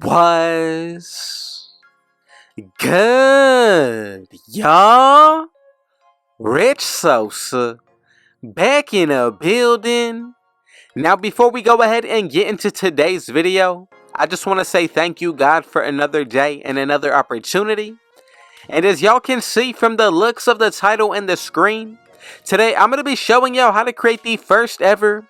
Was good, y'all? Rich Sosa back in a building. Now, before we go ahead and get into today's video, I just want to say thank you, God, for another day and another opportunity. And as y'all can see from the looks of the title and the screen, today I'm going to be showing y'all how to create the first ever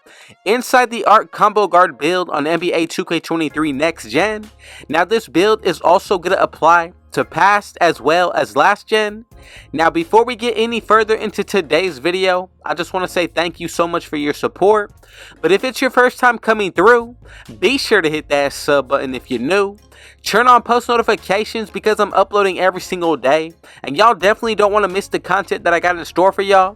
inside the arc combo guard build on NBA 2K23 Next Gen. Now this build is also going to apply to past as well as last gen. Now before we get any further into today's video, I just want to say thank you so much for your support. But if it's your first time coming through, be sure to hit that sub button if you're new. Turn on post notifications because I'm uploading every single day, and y'all definitely don't want to miss the content that I got in store for y'all.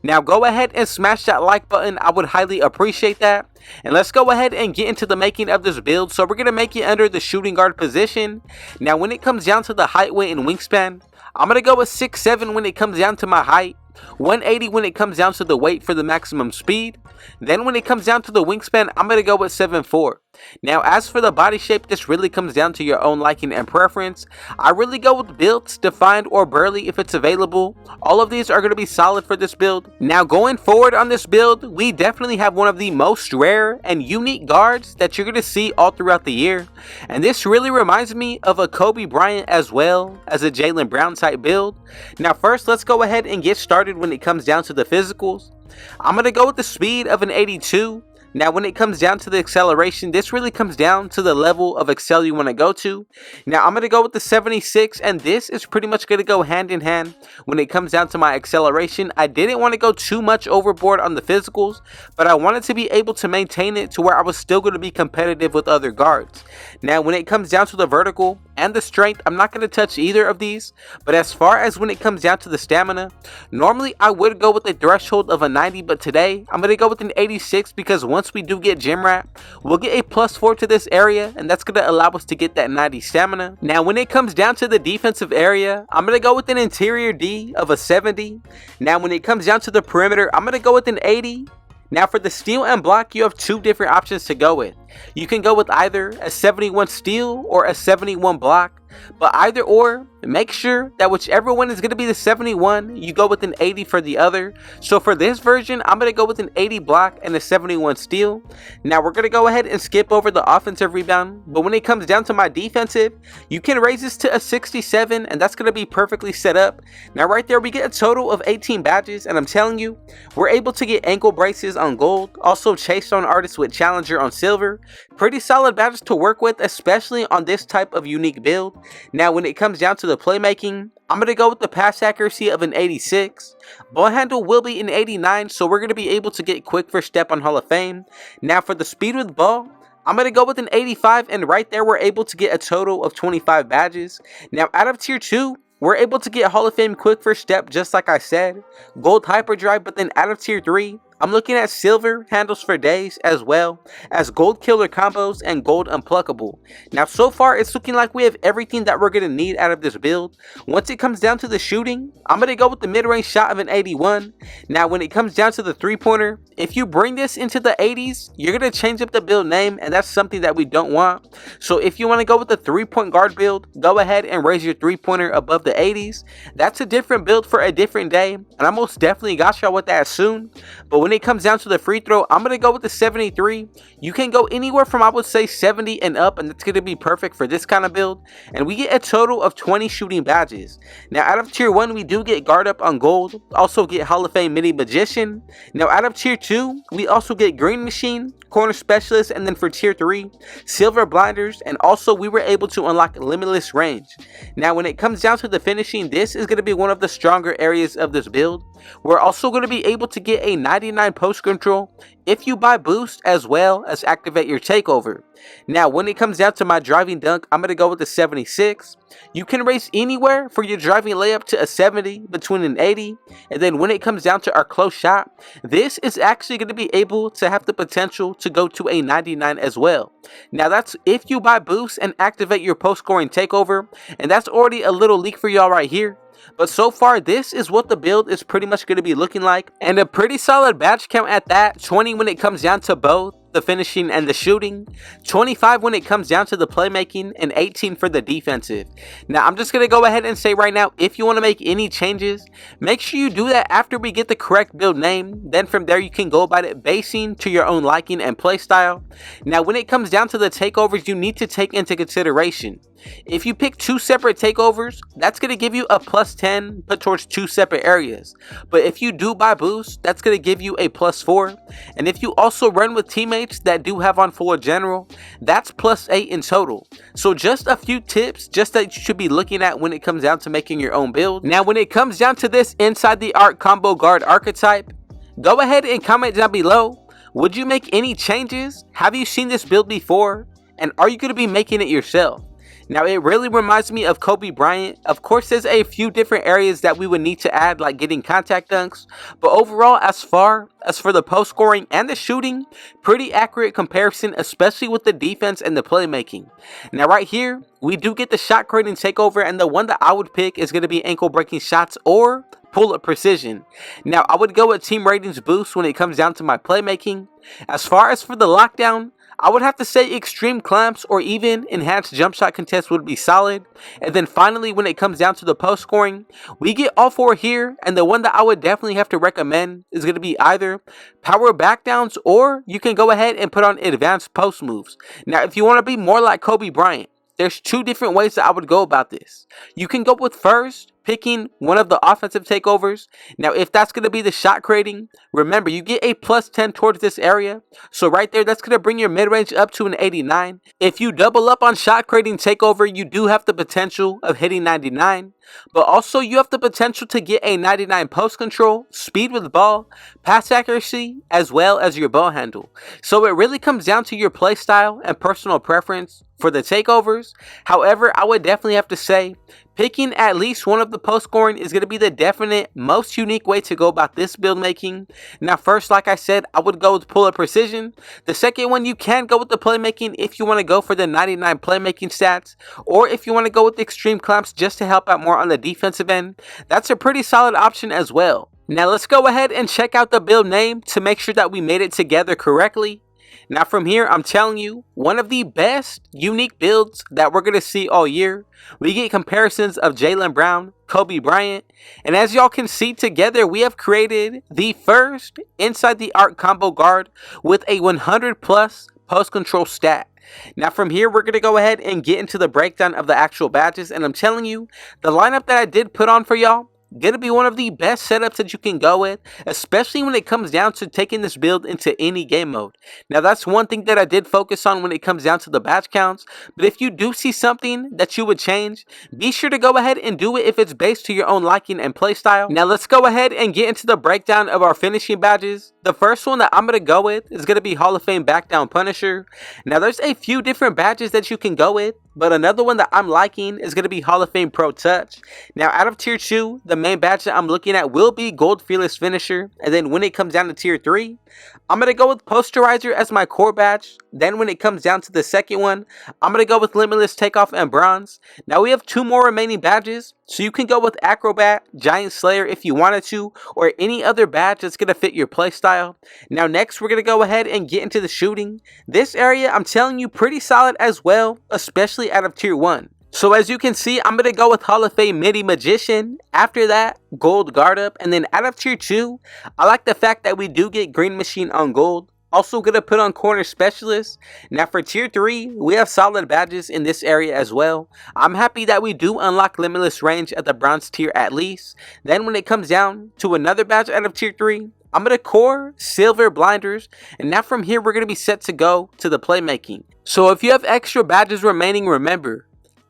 Now go ahead and smash that like button, I would highly appreciate that. And let's go ahead and get into the making of this build. So we're going to make it under the shooting guard position. Now when it comes down to the height, weight, and wingspan, I'm going to go with 6'7" when it comes down to my height, 180 when it comes down to the weight for the maximum speed. Then when it comes down to the wingspan, I'm going to go with 7'4". Now as for the body shape, this really comes down to your own liking and preference. I really go with built, defined, or burly if it's available. All of these are going to be solid for this build. Now going forward on this build, we definitely have one of the most rare and unique guards that you're going to see all throughout the year. And this really reminds me of a Kobe Bryant as well as a Jaylen Brown type build. Now first, let's go ahead and get started when it comes down to the physicals. I'm going to go with the speed of an 82. Now when it comes down to the acceleration, this really comes down to the level of excel you want to go to. Now I'm going to go with the 76, and this is pretty much going to go hand in hand when it comes down to my acceleration. I didn't want to go too much overboard on the physicals, but I wanted to be able to maintain it to where I was still going to be competitive with other guards. Now when it comes down to the vertical and the strength, I'm not going to touch either of these, but as far as when it comes down to the stamina, normally I would go with a threshold of a 90, but today I'm going to go with an 86 because once we do get gym wrap, we'll get a +4 to this area, and that's going to allow us to get that 90 stamina. Now when it comes down to the defensive area, I'm going to go with an interior D of a 70. Now when it comes down to the perimeter, I'm going to go with an 80. Now for the steal and block, you have two different options to go with. You can go with either a 71 steal or a 71 block, but either or, make sure that whichever one is going to be the 71, you go with an 80 for the other. So for this version, I'm going to go with an 80 block and a 71 steal. Now we're going to go ahead and skip over the offensive rebound, but when it comes down to my defensive, you can raise this to a 67, and that's going to be perfectly set up. Now right there, we get a total of 18 badges, and I'm telling you, we're able to get ankle braces on gold, also chased on artists with challenger on silver. Pretty solid badges to work with, especially on this type of unique build. Now when it comes down to the playmaking, I'm going to go with the pass accuracy of an 86. Ball handle will be an 89, so we're going to be able to get quick first step on Hall of Fame. Now for the speed with ball, I'm going to go with an 85, and right there we're able to get a total of 25 badges. Now out of tier 2, we're able to get Hall of Fame quick first step just like I said, gold hyperdrive, but then out of tier 3, I'm looking at silver handles for days as well as gold killer combos and gold unpluckable. Now so far it's looking like we have everything that we're going to need out of this build. Once it comes down to the shooting, I'm going to go with the mid-range shot of an 81. Now when it comes down to the three-pointer, if you bring this into the 80s, you're going to change up the build name, and that's something that we don't want. So if you want to go with the 3-point guard build, go ahead and raise your three-pointer above the 80s. That's a different build for a different day, and I most definitely got y'all with that soon. But when it comes down to the free throw, I'm going to go with the 73. You can go anywhere from, I would say, 70 and up, and that's going to be perfect for this kind of build. And we get a total of 20 shooting badges. Now out of tier 1, we do get guard up on gold, also get Hall of Fame mini magician. Now out of tier 2, we also get green machine, corner specialist, and then for tier 3, silver blinders, and also we were able to unlock limitless range. Now when it comes down to the finishing, this is going to be one of the stronger areas of this build. We're also going to be able to get a 99 post control if you buy boost as well as activate your takeover. Now when it comes down to my driving dunk, I'm going to go with the 76. You can raise anywhere for your driving layup to a 70, between an 80, and then when it comes down to our close shot, this is actually going to be able to have the potential to go to a 99 as well. Now that's if you buy boost and activate your post scoring takeover, and that's already a little leak for y'all right here. But so far, this is what the build is pretty much going to be looking like, and a pretty solid badge count at that, 20 when it comes down to both. the finishing, and the shooting, 25 when it comes down to the playmaking, and 18 for the defensive. Now, I'm just going to go ahead and say right now, if you want to make any changes, make sure you do that after we get the correct build name. Then from there, you can go about it basing to your own liking and playstyle. Now, when it comes down to the takeovers, you need to take into consideration, if you pick 2 separate takeovers, that's going to give you a plus 10 put towards 2 separate areas. But if you do buy boost, that's going to give you a plus 4. And if you also run with teammates that do have on full general, that's plus 8 in total. So just a few tips just that you should be looking at when it comes down to making your own build. Now, when it comes down to this inside the arc combo guard archetype, go ahead and comment down below. Would you make any changes? Have you seen this build before? And are you going to be making it yourself? Now, it really reminds me of Kobe Bryant. Of course, there's a few different areas that we would need to add, like getting contact dunks. But overall, as far as for the post scoring and the shooting, pretty accurate comparison, especially with the defense and the playmaking. Now, right here, we do get the shot creating takeover, and the one that I would pick is going to be ankle breaking shots or pull-up precision. Now, I would go with team ratings boost when it comes down to my playmaking. As far as for the lockdown, I would have to say extreme clamps or even enhanced jump shot contest would be solid. And then finally, when it comes down to the post scoring, we get all 4 here, and the one that I would definitely have to recommend is going to be either power backdowns, or you can go ahead and put on advanced post moves. Now, if you want to be more like Kobe Bryant, there's 2 different ways that I would go about this. You can go with first picking one of the offensive takeovers. Now, if that's going to be the shot creating, remember, you get a plus 10 towards this area. So right there, that's going to bring your mid-range up to an 89. If you double up on shot creating takeover, you do have the potential of hitting 99. But also, you have the potential to get a 99 post control, speed with ball, pass accuracy, as well as your ball handle. So it really comes down to your play style and personal preference for the takeovers. However, I would definitely have to say, picking at least one of the post scoring is going to be the definite most unique way to go about this build making. Now, first, like I said, I would go with pull-up precision. The second one, you can go with the playmaking if you want to go for the 99 playmaking stats, or if you want to go with the extreme clamps just to help out more on the defensive end. That's a pretty solid option as well. Now, let's go ahead and check out the build name to make sure that we made it together correctly. Now, from here, I'm telling you, one of the best unique builds that we're going to see all year. We get comparisons of Jaylen Brown, Kobe Bryant, and as y'all can see together, we have created the first inside the arc combo guard with a 100 plus post control stat. Now, from here, we're going to go ahead and get into the breakdown of the actual badges, and I'm telling you, the lineup that I did put on for y'all, gonna be one of the best setups that you can go with, especially when it comes down to taking this build into any game mode. Now, that's one thing that I did focus on when it comes down to the badge counts, but if you do see something that you would change, be sure to go ahead and do it if it's based to your own liking and playstyle. Now, let's go ahead and get into the breakdown of our finishing badges. The first one that I'm gonna go with is gonna be Hall of Fame Back Down Punisher. Now, there's a few different badges that you can go with, but another one that I'm liking is going to be Hall of Fame Pro Touch. Now, out of Tier 2, the main badge that I'm looking at will be Gold Fearless Finisher. And then when it comes down to Tier 3, I'm going to go with Posterizer as my core badge. Then when it comes down to the second one, I'm going to go with Limitless Takeoff and Bronze. Now, we have 2 more remaining badges. So you can go with Acrobat, Giant Slayer if you wanted to, or any other badge that's going to fit your playstyle. Now, next, we're going to go ahead and get into the shooting. This area, I'm telling you, pretty solid as well, especially out of Tier 1. So as you can see, I'm going to go with Hall of Fame Midi Magician. After that, Gold Guard Up. And then out of Tier 2, I like the fact that we do get Green Machine on Gold. Also going to put on Corner Specialist. Now for Tier 3, we have solid badges in this area as well. I'm happy that we do unlock Limitless Range at the Bronze tier at least. Then when it comes down to another badge out of Tier 3, I'm going to core Silver Blinders. And now from here, we're going to be set to go to the Playmaking. So if you have extra badges remaining, remember,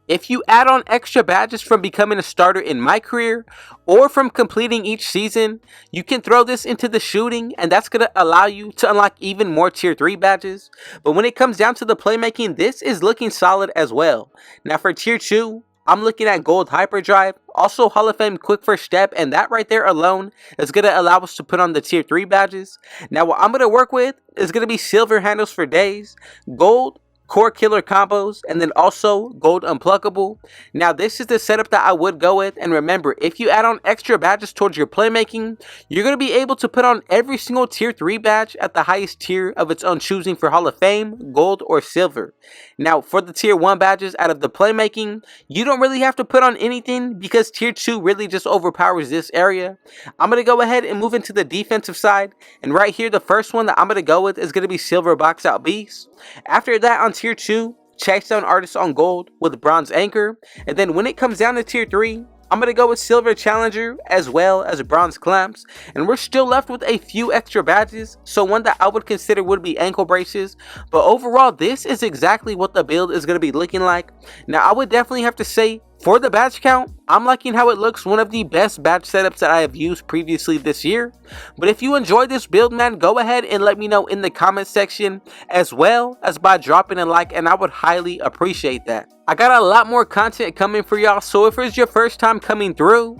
if you add on extra badges from becoming a starter in MyCareer or from completing each season, you can throw this into the shooting, and that's going to allow you to unlock even more Tier 3 badges. But when it comes down to the playmaking, this is looking solid as well. Now for Tier 2, I'm looking at Gold Hyperdrive, also Hall of Fame Quick First Step, and that right there alone is going to allow us to put on the Tier 3 badges. Now what I'm going to work with is going to be Silver Handles for Days, Gold core killer combos, and then also gold unpluckable. Now this is the setup that I would go with, and remember, if you add on extra badges towards your playmaking, you're going to be able to put on every single tier 3 badge at the highest tier of its own choosing for Hall of Fame, gold, or silver. Now for the tier 1 badges out of the playmaking, you don't really have to put on anything because tier 2 really just overpowers this area. I'm going to go ahead and move into the defensive side, and right here the first one that I'm going to go with is going to be silver box out beast. After that, on tier 2, chase down artists on gold with bronze anchor, and then when it comes down to tier 3, I'm going to go with silver challenger as well as bronze clamps, and we're still left with a few extra badges, so one that I would consider would be ankle braces. But overall, this is exactly what the build is going to be looking like. Now I would definitely have to say, for the badge count, I'm liking how it looks, one of the best badge setups that I have used previously this year. But if you enjoyed this build, man, go ahead and let me know in the comment section, as well as by dropping a like, and I would highly appreciate that. I got a lot more content coming for y'all, so if it's your first time coming through,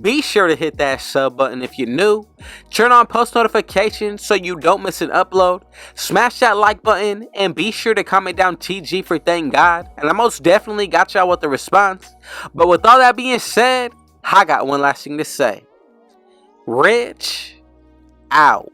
be sure to hit that sub button if you're new. Turn on post notifications so you don't miss an upload. Smash that like button and be sure to comment down TG for thank God. And I most definitely got y'all with the response. But with all that being said, I got one last thing to say. Rich out.